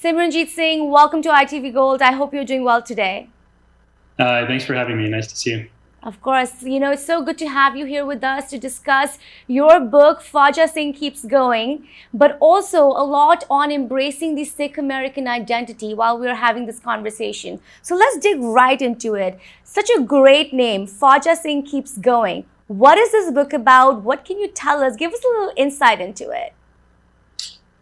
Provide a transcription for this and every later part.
Simran Jeet Singh, welcome to ITV Gold. I hope you're doing well today. Thanks for having me. Nice to see you. Of course, it's so good to have you here with us to discuss your book, Fauja Singh Keeps Going, but also a lot on embracing the Sikh American identity while we're having this conversation. So let's dig right into it. Such a great name, Fauja Singh Keeps Going. What is this book about? What can you tell us? Give us a little insight into it.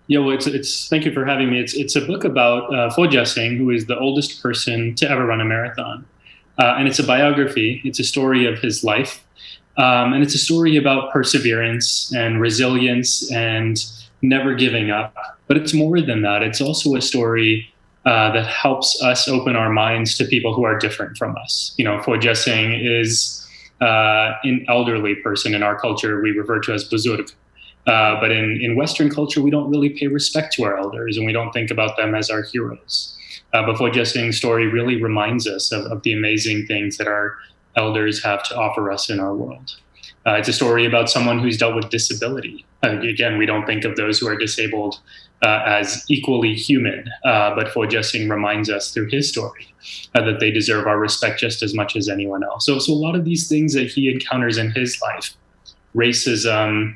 Yeah, well, it's thank you for having me. It's a book about Fauja Singh, who is the oldest person to ever run a marathon. And it's a biography. It's a story of his life. And it's a story about perseverance and resilience and never giving up. But it's more than that. It's also a story that helps us open our minds to people who are different from us. Fauja Singh is an elderly person. In our culture, we refer to as buzurg. But in Western culture, we don't really pay respect to our elders, and we don't think about them as our heroes. But Fauja Singh's story really reminds us of the amazing things that our elders have to offer us in our world. It's a story about someone who's dealt with disability. Again, we don't think of those who are disabled as equally human, but Fauja Singh reminds us through his story that they deserve our respect just as much as anyone else. So a lot of these things that he encounters in his life, racism,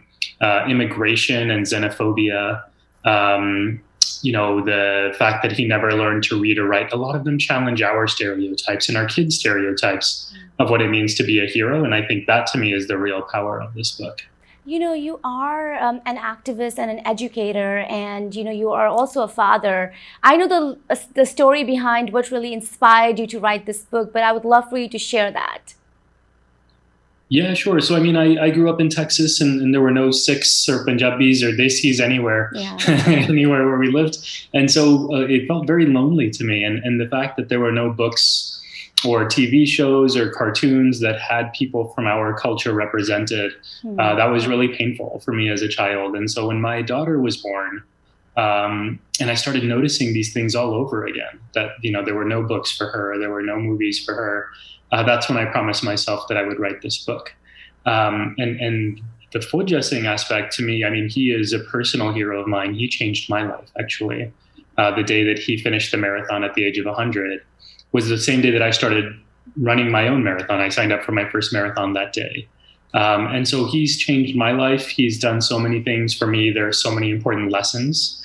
immigration and xenophobia, the fact that he never learned to read or write, a lot of them challenge our stereotypes and our kids' stereotypes of what it means to be a hero. And I think that, to me, is the real power of this book. You are an activist and an educator, and, you are also a father. I know the story behind what really inspired you to write this book, but I would love for you to share that. Yeah, sure. So, I grew up in Texas, and there were no Sikhs or Punjabis or Desis anywhere, anywhere where we lived. And so it felt very lonely to me. And the fact that there were no books or TV shows or cartoons that had people from our culture represented, that was really painful for me as a child. And so when my daughter was born, and I started noticing these things all over again, that, there were no books for her, there were no movies for her. That's when I promised myself that I would write this book. And the Fauja Singh aspect, to me, he is a personal hero of mine. He changed my life, actually. The day that he finished the marathon at the age of 100 was the same day that I started running my own marathon. I signed up for my first marathon that day. And so he's changed my life. He's done so many things for me. There are so many important lessons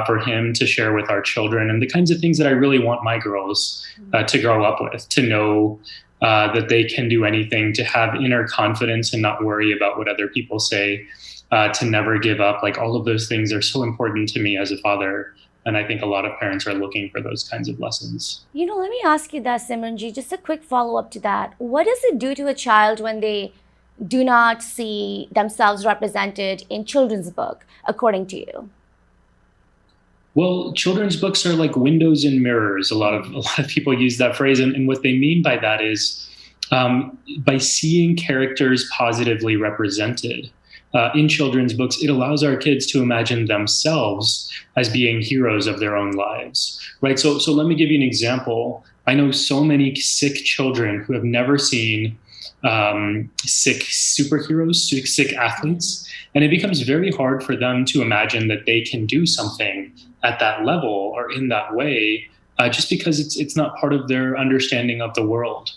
for him to share with our children, and the kinds of things that I really want my girls to grow up with, to know that they can do anything, to have inner confidence and not worry about what other people say, to never give up. Like, all of those things are so important to me as a father. And I think a lot of parents are looking for those kinds of lessons. Let me ask you that, Simranji, just a quick follow-up to that. What does it do to a child when they do not see themselves represented in children's book, according to you? Well, children's books are like windows and mirrors. A lot of people use that phrase. And what they mean by that is by seeing characters positively represented in children's books, it allows our kids to imagine themselves as being heroes of their own lives, right? So let me give you an example. I know so many Sikh children who have never seen Sikh superheroes, Sikh athletes, and it becomes very hard for them to imagine that they can do something at that level or in that way, just because it's not part of their understanding of the world.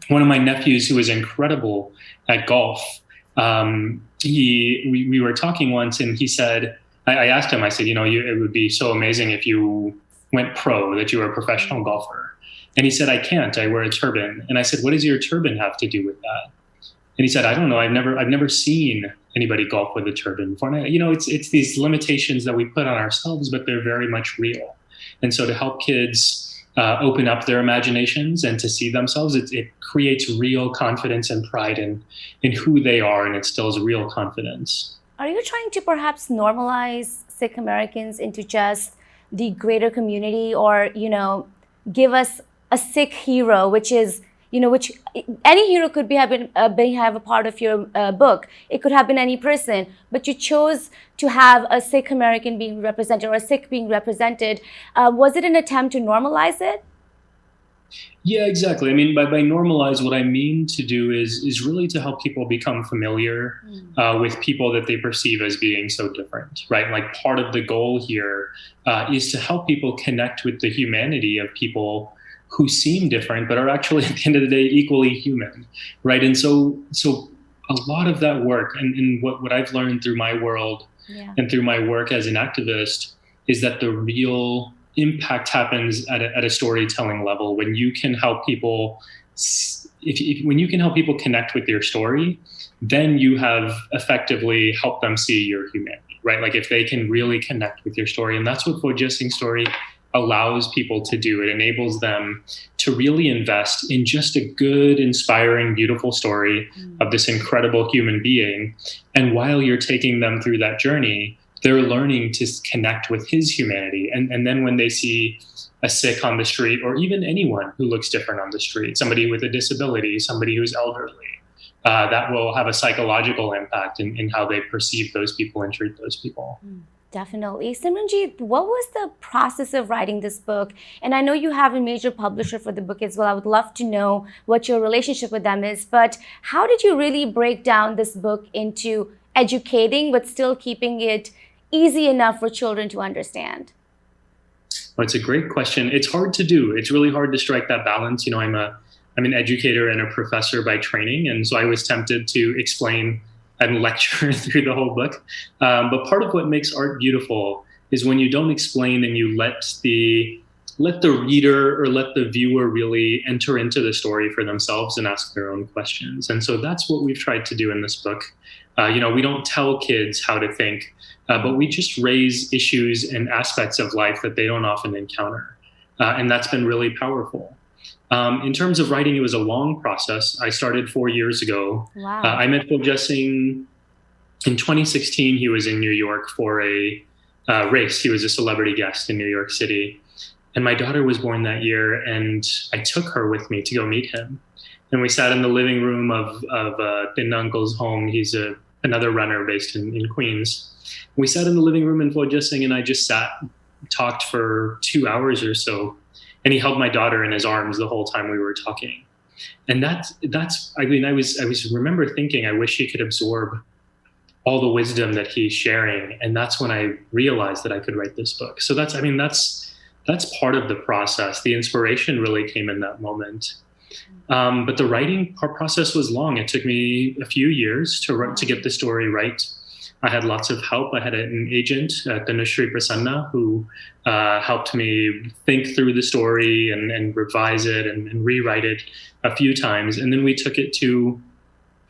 One of my nephews, who is incredible at golf, we were talking once, and he said, I asked him, I said, it would be so amazing if you went pro, that you were a professional golfer. And he said, I can't, I wear a turban. And I said, what does your turban have to do with that? And he said, I don't know, I've never seen anybody golf with a turban before. And it's these limitations that we put on ourselves, but they're very much real. And so to help kids open up their imaginations and to see themselves, it creates real confidence and pride in who they are, and it instills real confidence. Are you trying to perhaps normalize Sikh Americans into just the greater community, or, give us a Sikh hero, which is, which any hero could have a part of your book. It could have been any person, but you chose to have a Sikh American being represented, or a Sikh being represented. Was it an attempt to normalize it? Yeah, exactly. I mean, by normalize, what I mean to do is really to help people become familiar with people that they perceive as being so different, right? Like part of the goal here is to help people connect with the humanity of people who seem different, but are actually at the end of the day equally human, right? And so a lot of that work, and what I've learned through my world and through my work as an activist, is that the real impact happens at a storytelling level when you can help people. When you can help people connect with your story, then you have effectively helped them see your humanity, right? Like if they can really connect with your story, and that's what Fauja Singh's story allows people to do. It enables them to really invest in just a good, inspiring, beautiful story of this incredible human being. And while you're taking them through that journey, they're learning to connect with his humanity. And then when they see a Sikh on the street, or even anyone who looks different on the street, somebody with a disability, somebody who's elderly, that will have a psychological impact in how they perceive those people and treat those people. Definitely. Simran Jeet, what was the process of writing this book? And I know you have a major publisher for the book as well. I would love to know what your relationship with them is. But how did you really break down this book into educating, but still keeping it easy enough for children to understand? Well, it's a great question. It's hard to do. It's really hard to strike that balance. You know, I'm an educator and a professor by training, and so I was tempted to explain and lecture through the whole book. But part of what makes art beautiful is when you don't explain and you let the reader or let the viewer really enter into the story for themselves and ask their own questions. And so that's what we've tried to do in this book. We don't tell kids how to think, but we just raise issues and aspects of life that they don't often encounter. And that's been really powerful. In terms of writing, it was a long process. I started 4 years ago. Wow. I met Fauja Singh in 2016. He was in New York for a race. He was a celebrity guest in New York City. And my daughter was born that year, and I took her with me to go meet him. And we sat in the living room of Tin Uncle's home. He's another runner based in Queens. We sat in the living room, and Fauja Singh and I just talked for 2 hours or so. And he held my daughter in his arms the whole time we were talking. And I remember thinking, I wish he could absorb all the wisdom that he's sharing. And that's when I realized that I could write this book. So that's part of the process. The inspiration really came in that moment. But the writing process was long. It took me a few years to get the story right. I had lots of help. I had an agent, Tanushree Prasanna, who helped me think through the story and revise it and rewrite it a few times. And then we took it to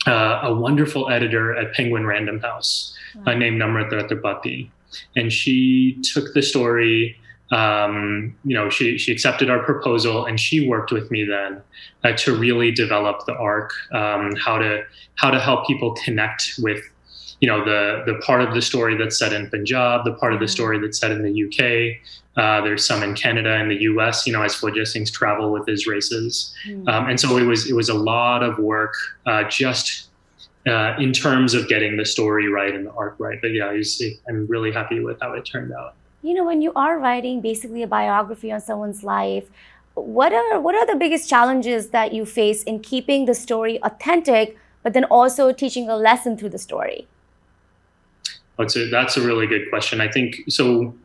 a wonderful editor at Penguin Random House named Namrata Tripathi. And she took the story, she accepted our proposal, and she worked with me then to really develop the arc, how to help people connect with the part of the story that's set in Punjab, the part of the story that's set in the UK. There's some in Canada and the US, as Fauja Singh's travel with his races. And so it was a lot of work just in terms of getting the story right and the arc right. But yeah, I'm really happy with how it turned out. When you are writing basically a biography on someone's life, what are the biggest challenges that you face in keeping the story authentic, but then also teaching a lesson through the story? That's a really good question. I think so.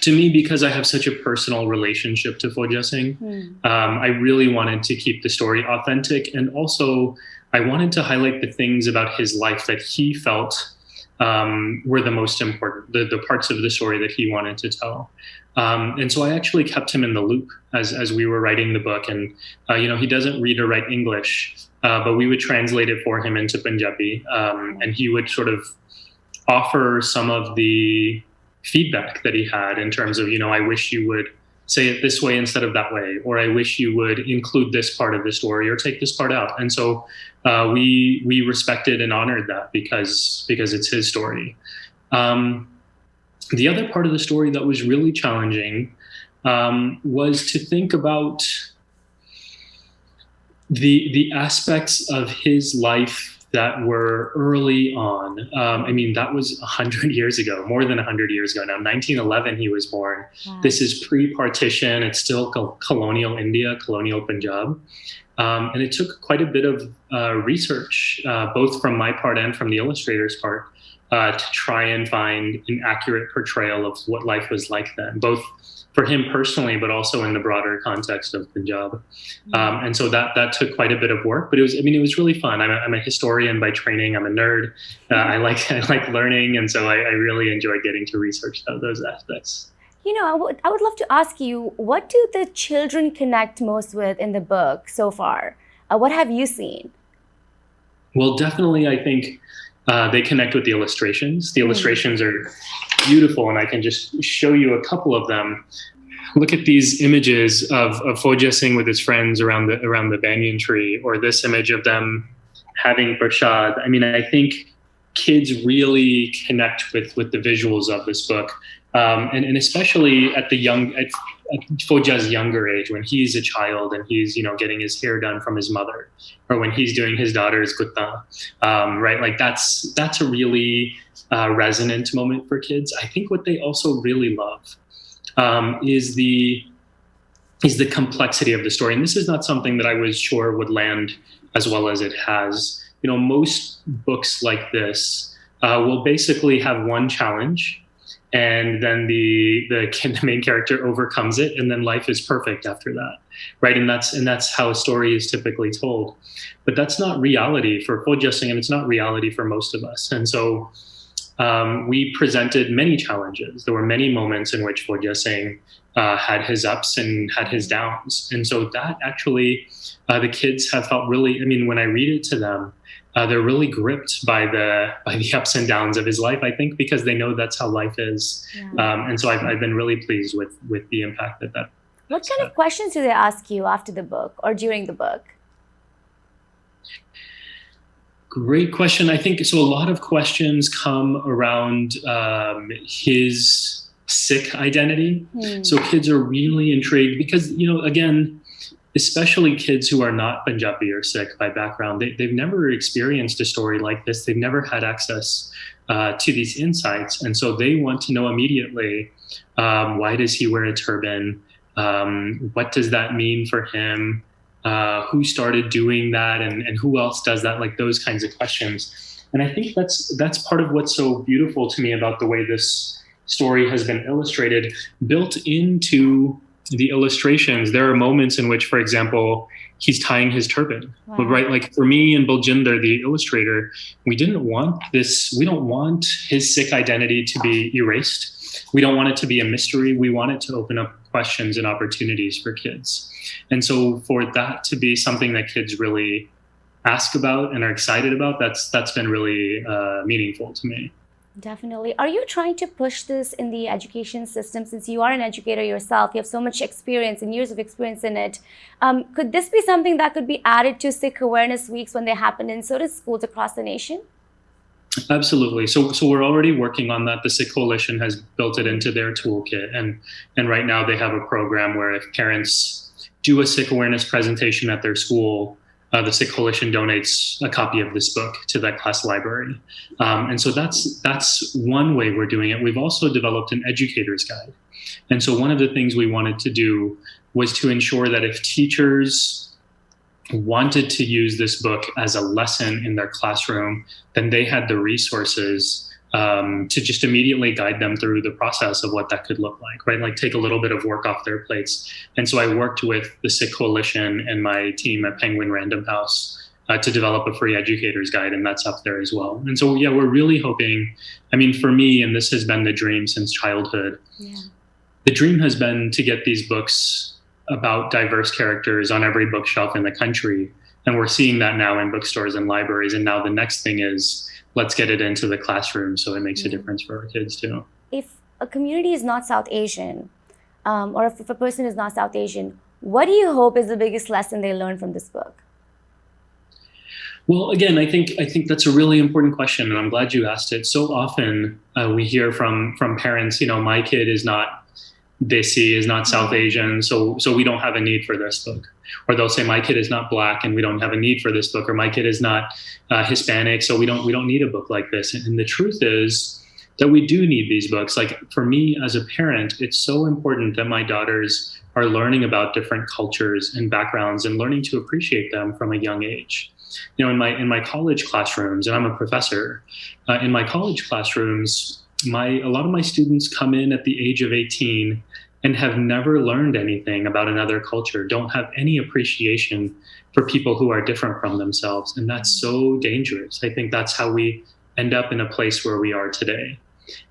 To me, because I have such a personal relationship to Fauja Singh, I really wanted to keep the story authentic, and also I wanted to highlight the things about his life that he felt were the most important, the parts of the story that he wanted to tell. And so I actually kept him in the loop as we were writing the book. And he doesn't read or write English, but we would translate it for him into Punjabi, and he would sort of offer some of the feedback that he had in terms of, I wish you would say it this way instead of that way, or I wish you would include this part of the story or take this part out. And so we respected and honored that because it's his story. The other part of the story that was really challenging was to think about the aspects of his life that were early on. I mean, that was 100 years ago, more than 100 years ago now. 1911, he was born. Wow. This is pre-partition. It's still colonial India, colonial Punjab. And it took quite a bit of research, both from my part and from the illustrator's part, to try and find an accurate portrayal of what life was like then, both for him personally, but also in the broader context of Punjab. And so that took quite a bit of work, but it was really fun. I'm a historian by training. I'm a nerd. I like learning. And so I really enjoy getting to research those aspects. You know, I would love to ask you, what do the children connect most with in the book so far? What have you seen? Well, definitely, I think they connect with the illustrations. The illustrations are beautiful, and I can just show you a couple of them. Look at these images of Fauja Singh with his friends around the banyan tree, or this image of them having prasad. I mean, I think kids really connect with the visuals of this book. And especially at Fauja's younger age, when he's a child and he's, getting his hair done from his mother, or when he's doing his daughter's kutta, right? Like that's a really resonant moment for kids. I think what they also really love is the complexity of the story. And this is not something that I was sure would land as well as it has. Most books like this will basically have one challenge, and then the main character overcomes it, and then life is perfect after that, right? And that's how a story is typically told. But that's not reality for Fauja Singh, and it's not reality for most of us. And so we presented many challenges. There were many moments in which Fauja Singh had his ups and had his downs. And so that actually, the kids have felt really, when I read it to them, they're really gripped by the ups and downs of his life, I think, because they know that's how life is. Yeah. And so I've been really pleased with the impact that. What kind of questions do they ask you after the book or during the book? Great question. I think so. A lot of questions come around his Sikh identity. So kids are really intrigued because, again, especially kids who are not Punjabi or Sikh by background, they've never experienced a story like this. They've never had access to these insights. And so they want to know immediately, why does he wear a turban? What does that mean for him? Who started doing that, and who else does that? Like those kinds of questions. And I think that's part of what's so beautiful to me about the way this story has been illustrated. Built into the illustrations, there are moments in which, for example, he's tying his turban. Wow. Right? Like for me and Baljinder, the illustrator, we don't want his Sikh identity to be erased. We don't want it to be a mystery. We want it to open up questions and opportunities for kids. And so for that to be something that kids really ask about and are excited about, that's been really meaningful to me. Definitely. Are you trying to push this in the education system? Since you are an educator yourself, you have so much experience and years of experience in it. Could this be something that could be added to Sikh Awareness Weeks when they happen in sort of schools across the nation? Absolutely. So we're already working on that. The Sikh Coalition has built it into their toolkit. And right now they have a program where if parents do a Sikh awareness presentation at their school, the Sikh Coalition donates a copy of this book to that class library. And so that's one way we're doing it. We've also developed an educator's guide. And so one of the things we wanted to do was to ensure that if teachers wanted to use this book as a lesson in their classroom, then they had the resources to just immediately guide them through the process of what that could look like, right? Like take a little bit of work off their plates. And so I worked with the Sikh Coalition and my team at Penguin Random House to develop a free educator's guide, and that's up there as well. And so, yeah, we're really hoping, for me, and this has been the dream since childhood, the dream has been to get these books about diverse characters on every bookshelf in the country. And we're seeing that now in bookstores and libraries. And now the next thing is, let's get it into the classroom so it makes a difference for our kids too. If a community is not South Asian, or if a person is not South Asian, what do you hope is the biggest lesson they learn from this book? Well, again, I think that's a really important question, and I'm glad you asked it. So often we hear from parents, my kid is not Desi, is not South Asian, so we don't have a need for this book. Or they'll say, my kid is not Black and we don't have a need for this book, or my kid is not Hispanic, so we don't need a book like this. And the truth is that we do need these books. Like, for me as a parent, it's so important that my daughters are learning about different cultures and backgrounds and learning to appreciate them from a young age. You know, in my college classrooms, and I'm a professor, in my college classrooms, a lot of my students come in at the age of 18 and have never learned anything about another culture, don't have any appreciation for people who are different from themselves. And that's so dangerous. I think that's how we end up in a place where we are today.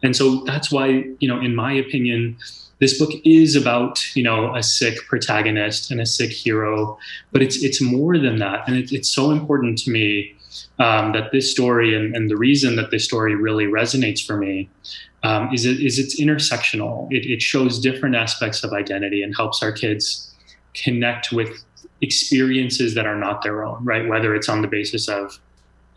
And so that's why, you know, in my opinion, this book is about, you know, a Sikh protagonist and a Sikh hero, but it's more than that. And it's so important to me that this story, and the reason that this story really resonates for me, is it's intersectional. It shows different aspects of identity and helps our kids connect with experiences that are not their own, right? Whether it's on the basis of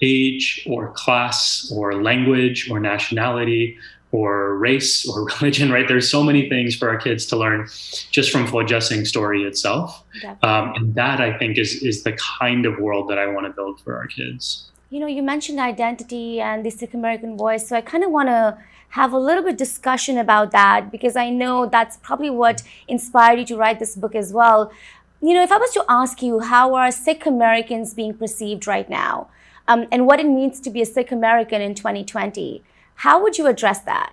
age or class or language or nationality or race or religion, right? There's so many things for our kids to learn just from Fauja Singh's story itself. And that, I think, is the kind of world that I want to build for our kids. You know, you mentioned identity and the Sikh American voice, so I kind of want to have a little bit discussion about that, because I know that's probably what inspired you to write this book as well. You know, if I was to ask you, how are Sikh Americans being perceived right now, and what it means to be a Sikh American in 2020, how would you address that?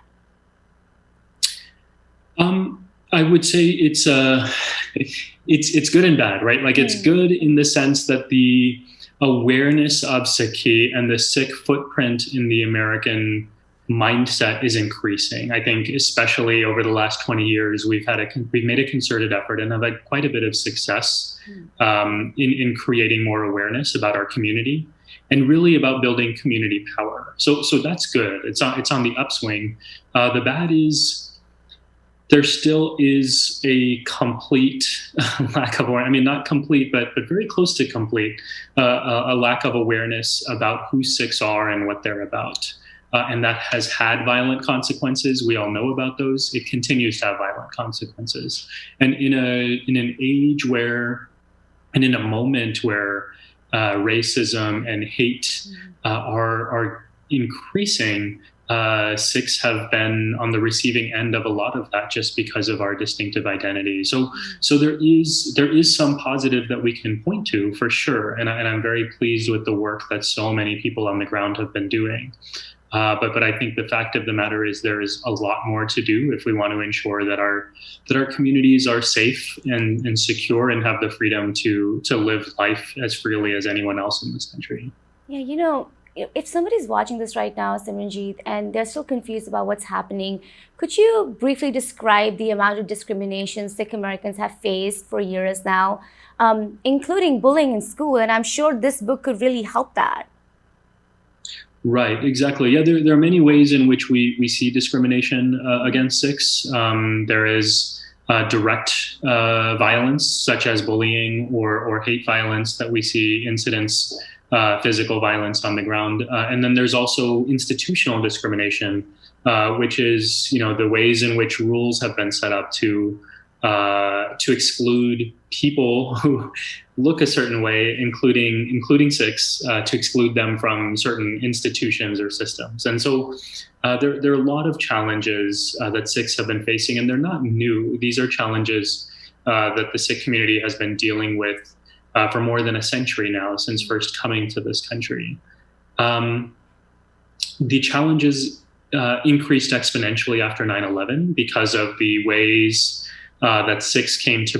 I would say it's good and bad, right? Like, it's good in the sense that the awareness of Sikhi and the Sikh footprint in the American mindset is increasing. I think especially over the last 20 years, we've made a concerted effort and have had quite a bit of success in creating more awareness about our community and really about building community power. So that's good. It's on the upswing. The bad is there still is a complete lack of awareness. I mean, not complete, but very close to complete, a lack of awareness about who Sikhs are and what they're about. And that has had violent consequences. We all know about those. It continues to have violent consequences. And in an age where, and in a moment where racism and hate are increasing, Sikhs have been on the receiving end of a lot of that just because of our distinctive identity. So there is some positive that we can point to, for sure. And I'm very pleased with the work that so many people on the ground have been doing. But I think the fact of the matter is there is a lot more to do if we want to ensure that our communities are safe and secure and have the freedom to live life as freely as anyone else in this country. Yeah, you know, if somebody's watching this right now, Simran Jeet, and they're still confused about what's happening, could you briefly describe the amount of discrimination Sikh Americans have faced for years now, including bullying in school? And I'm sure this book could really help that. Right, exactly. Yeah, there are many ways in which we see discrimination against Sikhs. There is direct violence, such as bullying or hate violence, that we see incidents, physical violence on the ground. And then there's also institutional discrimination, which is, you know, the ways in which rules have been set up to exclude people who look a certain way, including Sikhs, to exclude them from certain institutions or systems. And so there are a lot of challenges that Sikhs have been facing, and they're not new. These are challenges that the Sikh community has been dealing with for more than a century now, since first coming to this country. The challenges increased exponentially after 9/11 because of the ways that Sikhs came to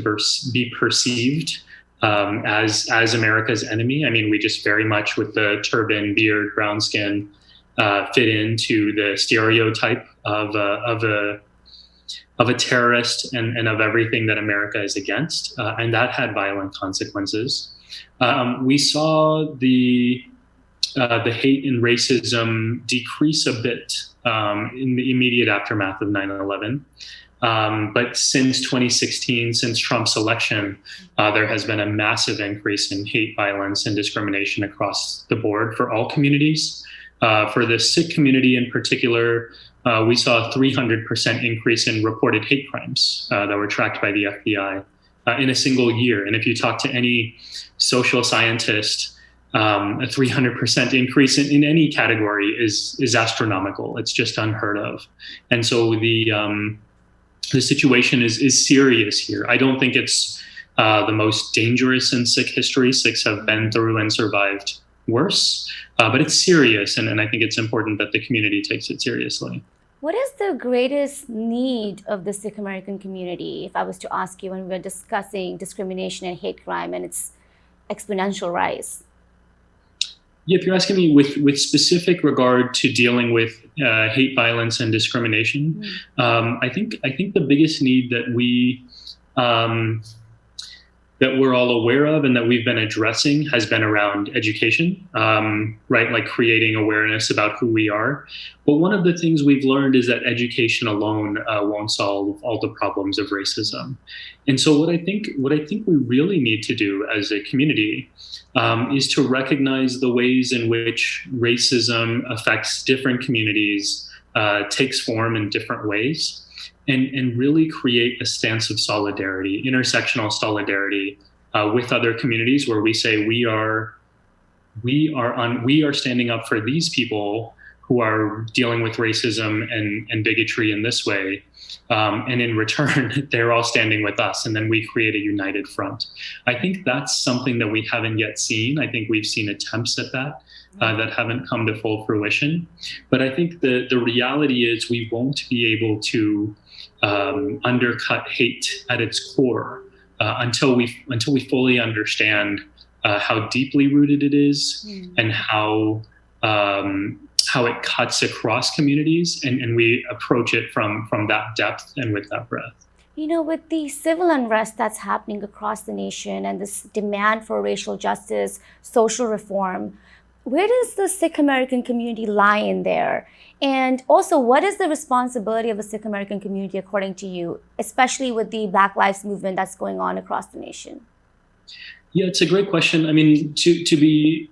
be perceived as America's enemy. I mean, we just very much, with the turban, beard, brown skin, fit into the stereotype of a terrorist and of everything that America is against, and that had violent consequences. We saw the hate and racism decrease a bit in the immediate aftermath of 9/11. But since 2016, since Trump's election, there has been a massive increase in hate violence and discrimination across the board for all communities. For the Sikh community in particular, we saw a 300% increase in reported hate crimes that were tracked by the FBI in a single year. And if you talk to any social scientist, a 300% increase in any category is astronomical. It's just unheard of. And so the situation is serious here. I don't think it's the most dangerous in Sikh history. Sikhs have been through and survived worse, but it's serious, and I think it's important that the community takes it seriously. What is the greatest need of the Sikh American community, if I was to ask you, when we're discussing discrimination and hate crime and its exponential rise? Yeah, if you're asking me with specific regard to dealing with hate violence and discrimination, I think the biggest need that we're all aware of and that we've been addressing has been around education, right? Like creating awareness about who we are. But one of the things we've learned is that education alone won't solve all the problems of racism. And so what I think we really need to do as a community is to recognize the ways in which racism affects different communities, takes form in different ways. And really create a stance of solidarity, intersectional solidarity with other communities, where we say we are standing up for these people who are dealing with racism and bigotry in this way, and in return they're all standing with us, and then we create a united front. I think that's something that we haven't yet seen. I think we've seen attempts at that. That haven't come to full fruition. But I think the reality is we won't be able to undercut hate at its core until we fully understand how deeply rooted it is, and how it cuts across communities, and we approach it from that depth and with that breadth. You know, with the civil unrest that's happening across the nation and this demand for racial justice, social reform, where does the Sikh American community lie in there? And also, what is the responsibility of the Sikh American community, according to you, especially with the Black Lives Movement that's going on across the nation? Yeah, it's a great question. I mean, to be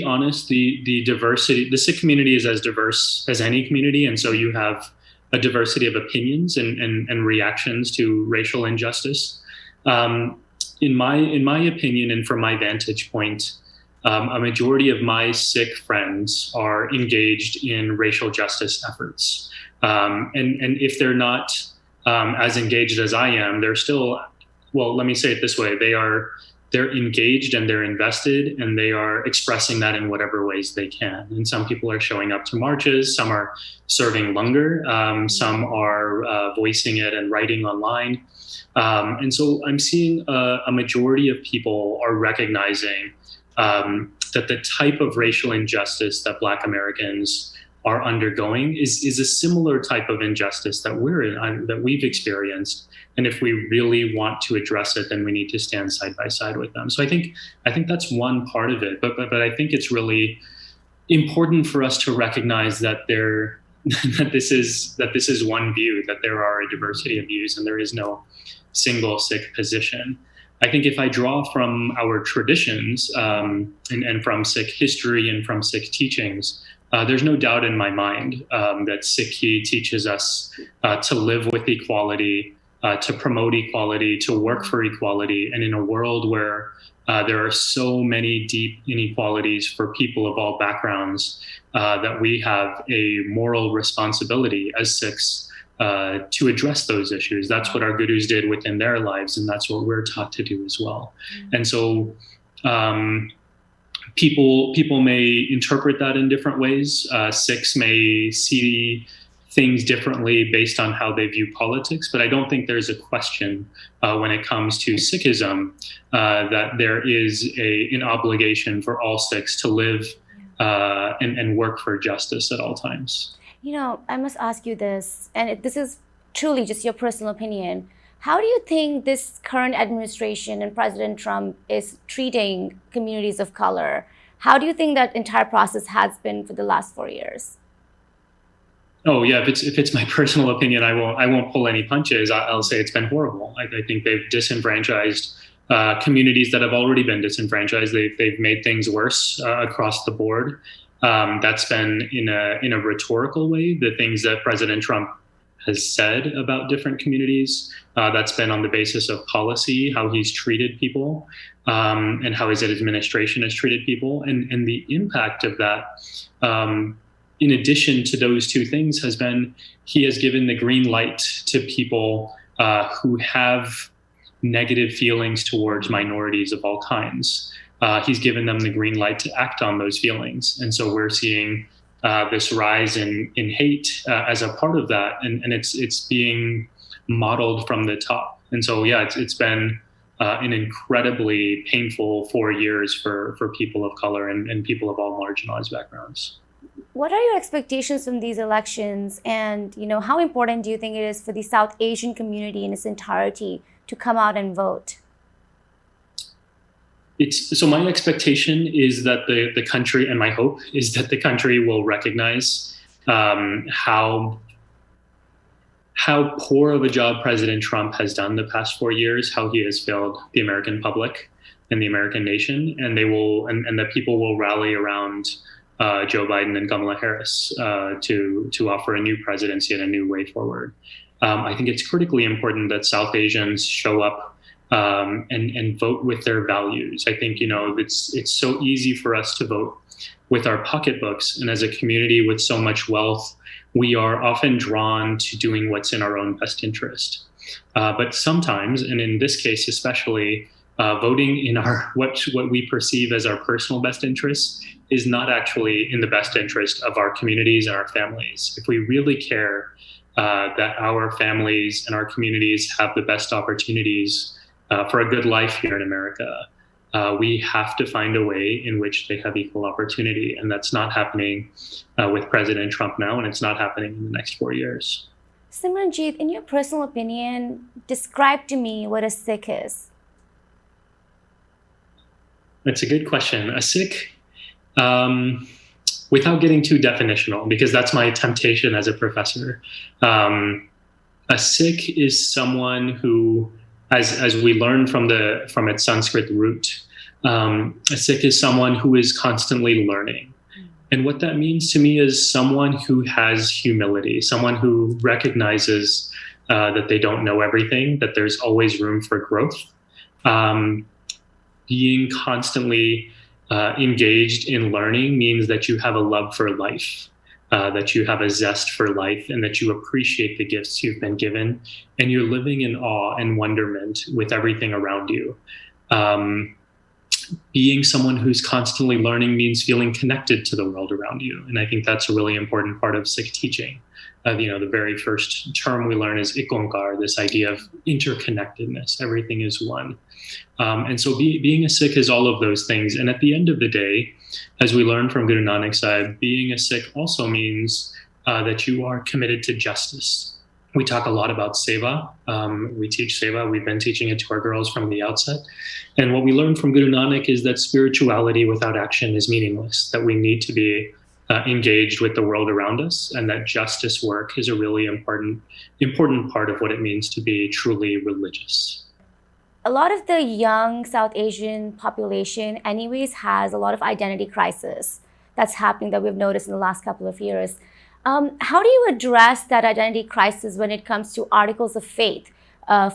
honest, the diversity, the Sikh community is as diverse as any community, and so you have a diversity of opinions and reactions to racial injustice. In my opinion, and from my vantage point, a majority of my Sikh friends are engaged in racial justice efforts. And if they're not as engaged as I am, they're still, well, let me say it this way. They're engaged and they're invested, and they are expressing that in whatever ways they can. And some people are showing up to marches, some are serving langar, some are voicing it and writing online. And so I'm seeing a majority of people are recognizing that the type of racial injustice that Black Americans are undergoing is a similar type of injustice that we've experienced. And if we really want to address it, then we need to stand side by side with them. So I think that's one part of it. But I think it's really important for us to recognize that that this is one view, that there are a diversity of views, and there is no single Sikh position. I think if I draw from our traditions and from Sikh history and from Sikh teachings, there's no doubt in my mind that Sikhi teaches us to live with equality, to promote equality, to work for equality. And in a world where there are so many deep inequalities for people of all backgrounds, that we have a moral responsibility as Sikhs to address those issues. That's what our gurus did within their lives, and that's what we're taught to do as well. And so people may interpret that in different ways. Sikhs may see things differently based on how they view politics, but I don't think there's a question when it comes to Sikhism that there is an obligation for all Sikhs to live and work for justice at all times. You know, I must ask you this, and this is truly just your personal opinion. How do you think this current administration and President Trump is treating communities of color? How do you think that entire process has been for the last 4 years? Oh yeah, if it's my personal opinion, I won't pull any punches. I'll say it's been horrible. I think they've disenfranchised communities that have already been disenfranchised. They've made things worse across the board. That's been in a rhetorical way. The things that President Trump has said about different communities. That's been on the basis of policy, how he's treated people, and how his administration has treated people. And the impact of that, in addition to those two things, has been he has given the green light to people who have negative feelings towards minorities of all kinds. He's given them the green light to act on those feelings. And so we're seeing this rise in hate as a part of that. And it's being modeled from the top. And so, yeah, it's been an incredibly painful 4 years for people of color and people of all marginalized backgrounds. What are your expectations from these elections? And, how important do you think it is for the South Asian community in its entirety to come out and vote? So my expectation is that the country, and my hope is that the country will recognize how poor of a job President Trump has done the past 4 years, how he has failed the American public and the American nation, and that people will rally around Joe Biden and Kamala Harris to offer a new presidency and a new way forward. I think it's critically important that South Asians show up and vote with their values. I think it's so easy for us to vote with our pocketbooks, and as a community with so much wealth, we are often drawn to doing what's in our own best interest. But sometimes, and in this case especially, voting in what we perceive as our personal best interests is not actually in the best interest of our communities and our families. If we really care that our families and our communities have the best opportunities for a good life here in America, we have to find a way in which they have equal opportunity. And that's not happening with President Trump now, and it's not happening in the next 4 years. Simran Jeet, in your personal opinion, describe to me what a Sikh is. That's a good question. A Sikh, without getting too definitional, because that's my temptation as a professor, a Sikh is someone who, as we learn from its Sanskrit root, a Sikh is someone who is constantly learning. And what that means to me is someone who has humility, someone who recognizes that they don't know everything, that there's always room for growth. Being constantly engaged in learning means that you have a love for life, that you have a zest for life, and that you appreciate the gifts you've been given, and you're living in awe and wonderment with everything around you. Being someone who's constantly learning means feeling connected to the world around you, and I think that's a really important part of Sikh teaching. The very first term we learn is ikonkar, this idea of interconnectedness. Everything is one. And so being a Sikh is all of those things. And at the end of the day, as we learn from Guru Nanak Sahib, being a Sikh also means that you are committed to justice. We talk a lot about seva. We teach seva. We've been teaching it to our girls from the outset. And what we learn from Guru Nanak is that spirituality without action is meaningless, that we need to be engaged with the world around us, and that justice work is a really important part of what it means to be truly religious. A lot of the young South Asian population anyways has a lot of identity crisis that's happening that we've noticed in the last couple of years. How do you address that identity crisis when it comes to articles of faith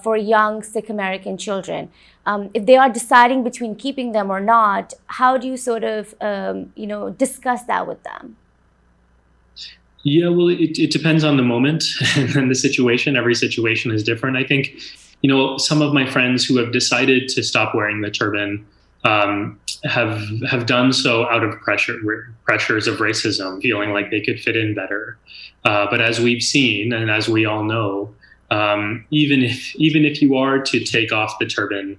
for young Sikh American children? If they are deciding between keeping them or not, how do you sort of, discuss that with them? Yeah, well, it depends on the moment and the situation. Every situation is different. I think, some of my friends who have decided to stop wearing the turban have done so out of pressures of racism, feeling like they could fit in better. But as we've seen, and as we all know, even if you are to take off the turban,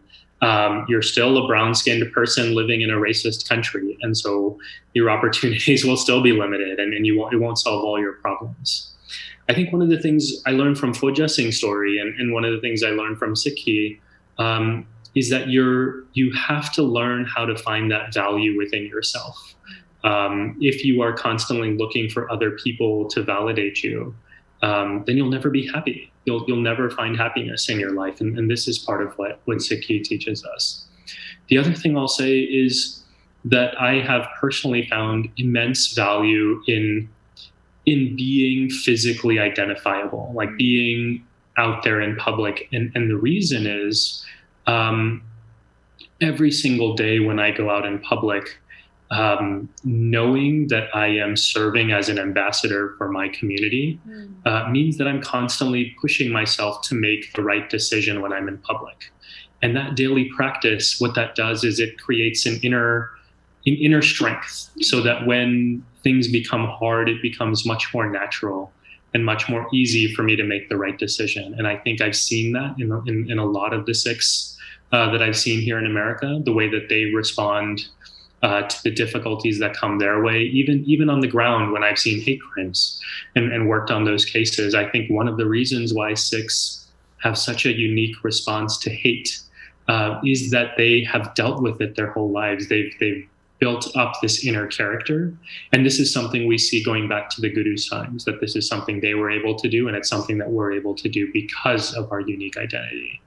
you're still a brown-skinned person living in a racist country, and so your opportunities will still be limited, and it won't solve all your problems. I think one of the things I learned from Fauja Singh's story, and one of the things I learned from Sikhi, is that you have to learn how to find that value within yourself. If you are constantly looking for other people to validate you, then you'll never be happy. You'll never find happiness in your life, and this is part of what Sikhi teaches us. The other thing I'll say is that I have personally found immense value in in being physically identifiable, like being out there in public. And the reason is every single day when I go out in public, knowing that I am serving as an ambassador for my community means that I'm constantly pushing myself to make the right decision when I'm in public. And that daily practice, what that does is it creates an inner strength, so that when things become hard, it becomes much more natural and much more easy for me to make the right decision. And I think I've seen that in a lot of the Sikhs that I've seen here in America, the way that they respond to the difficulties that come their way, even on the ground when I've seen hate crimes and worked on those cases. I think one of the reasons why Sikhs have such a unique response to hate is that they have dealt with it their whole lives. They've built up this inner character. And this is something we see going back to the Guru's times, that this is something they were able to do, and it's something that we're able to do because of our unique identity.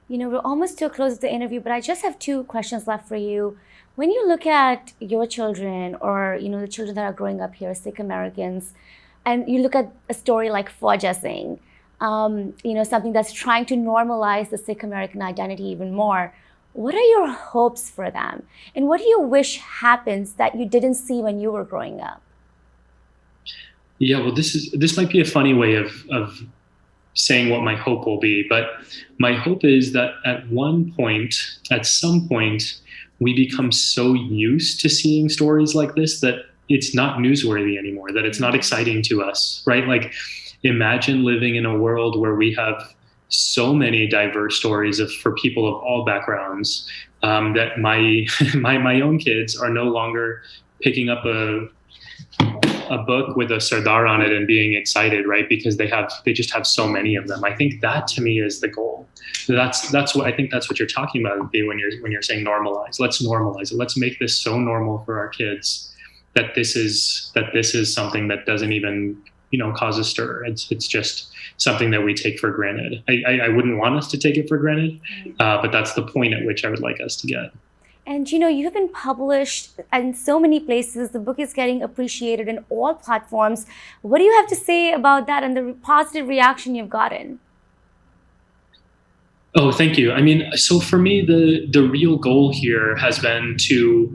You know, we're almost to a close of the interview, but I just have 2 questions left for you. When you look at your children, or, you know, the children that are growing up here, Sikh Americans, and you look at a story like Fauja Singh, you know, something that's trying to normalize the Sikh American identity even more, what are your hopes for them? And what do you wish happens that you didn't see when you were growing up? Yeah, well, this might be a funny way of saying what my hope will be, but my hope is that at some point, we become so used to seeing stories like this that it's not newsworthy anymore, that it's not exciting to us, right? Like, imagine living in a world where we have so many diverse stories for people of all backgrounds, that my own kids are no longer picking up a book with a Sardar on it and being excited, right? Because they just have so many of them. I think that, to me, is the goal. That's what I think. That's what you're talking about, when you're saying normalize. Let's normalize it. Let's make this so normal for our kids that this is something that doesn't even, you know, cause a stir. It's just something that we take for granted. I wouldn't want us to take it for granted, but that's the point at which I would like us to get. And, you know, you've been published in so many places. The book is getting appreciated in all platforms. What do you have to say about that and the positive reaction you've gotten? Oh, thank you. I mean, so for me, the real goal here has been to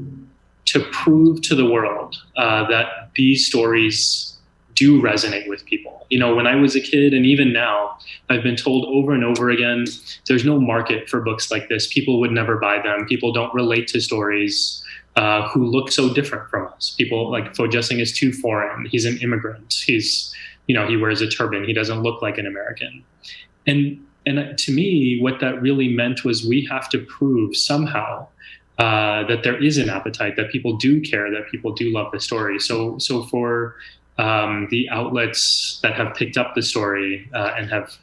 prove to the world that these stories do resonate with people. You know, when I was a kid, and even now, I've been told over and over again, there's no market for books like this. People would never buy them. People don't relate to stories who look so different from us. People like Fauja Singh is too foreign. He's an immigrant. He's, you know, he wears a turban. He doesn't look like an American. And to me, what that really meant was we have to prove somehow that there is an appetite, that people do care, that people do love the story. So for the outlets that have picked up the story and have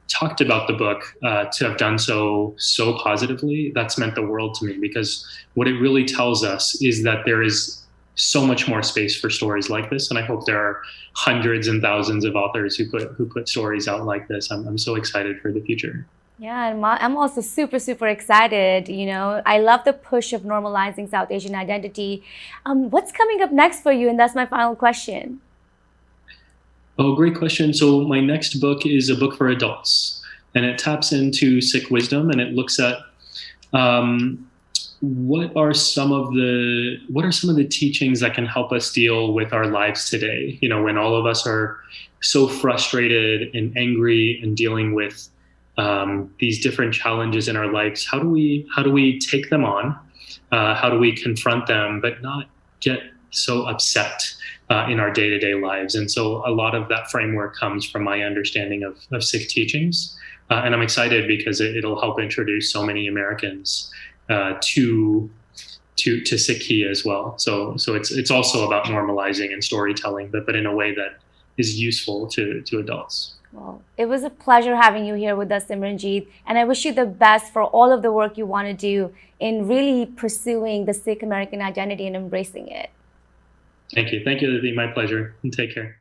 talked about the book to have done so positively, that's meant the world to me, because what it really tells us is that there is so much more space for stories like this, and I hope there are hundreds and thousands of authors who put stories out like this. I'm so excited for the future. Yeah, and I'm also super, super excited. You know, I love the push of normalizing South Asian identity. What's coming up next for you? And that's my final question. Oh, great question. So my next book is a book for adults, and it taps into Sikh wisdom, and it looks at what are some of the teachings that can help us deal with our lives today. You know, when all of us are so frustrated and angry and dealing with these different challenges in our lives, how do we take them on? How do we confront them, but not get so upset in our day-to-day lives? And so a lot of that framework comes from my understanding of Sikh teachings. And I'm excited because it'll help introduce so many Americans to Sikhi as well. So it's also about normalizing and storytelling, but in a way that is useful to adults. Well, it was a pleasure having you here with us, Simran Jeet, and I wish you the best for all of the work you want to do in really pursuing the Sikh American identity and embracing it. Thank you. Thank you, Aditi. My pleasure. And take care.